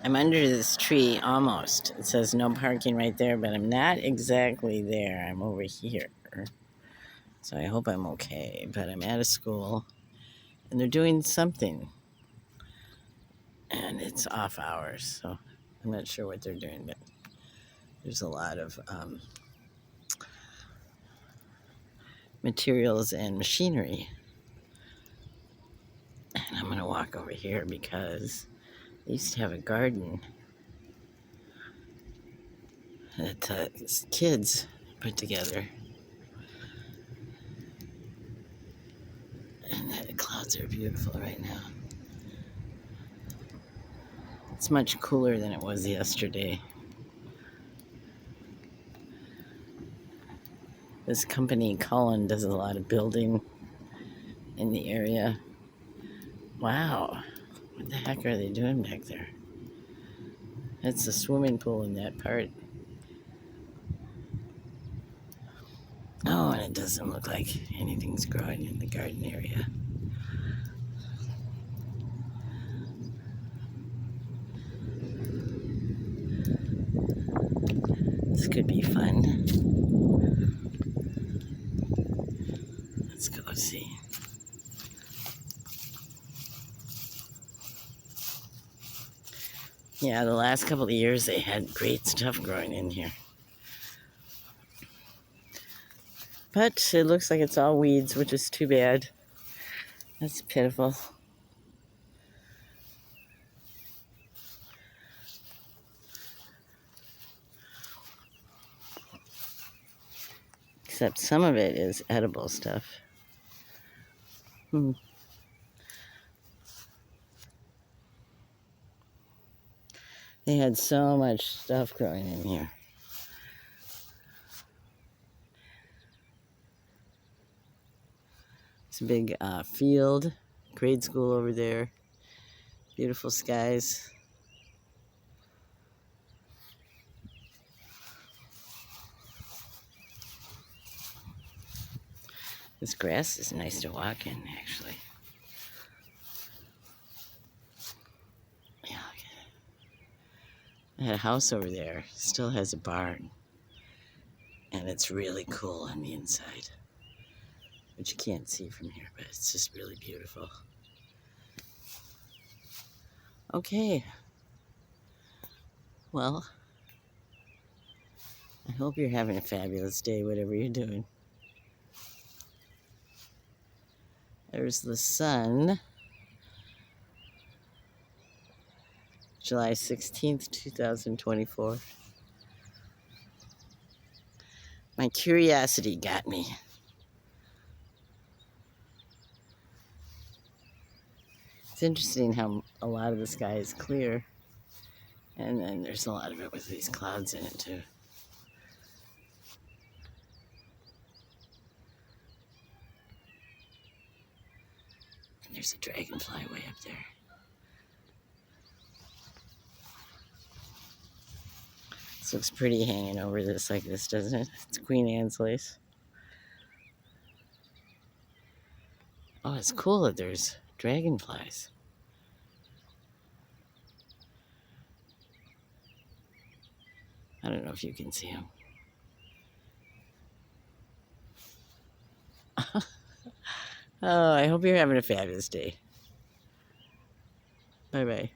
I'm under this tree almost. It says no parking right there, but I'm not exactly there. I'm over here. So I hope I'm okay. But I'm at a school and they're doing something. And it's off hours. So I'm not sure what they're doing, but there's a lot of materials and machinery. And I'm going to walk over here because they used to have a garden that kids put together. And the clouds are beautiful right now. It's much cooler than it was yesterday. This company, Cullen, does a lot of building in the area. Wow, what the heck are they doing back there? That's the swimming pool in that part. Oh, and it doesn't look like anything's growing in the garden area. This could be fun. Let's go see. Yeah, the last couple of years they had great stuff growing in here. But it looks like it's all weeds, which is too bad. That's pitiful. Except some of it is edible stuff. They had so much stuff growing in here. It's a big field, grade school over there. Beautiful skies. This grass is nice to walk in, actually. Yeah, that house over there still has a barn. And it's really cool on the inside. Which you can't see from here, but it's just really beautiful. Okay. Well, I hope you're having a fabulous day, whatever you're doing. There's the sun. July 16th, 2024. My curiosity got me. It's interesting how a lot of the sky is clear. And then there's a lot of it with these clouds in it, too. And there's a dragonfly way up there. This looks pretty hanging over this like this, doesn't it? It's Queen Anne's lace. Oh, it's cool that there's dragonflies. I don't know if you can see them. Oh, I hope you're having a fabulous day. Bye-bye.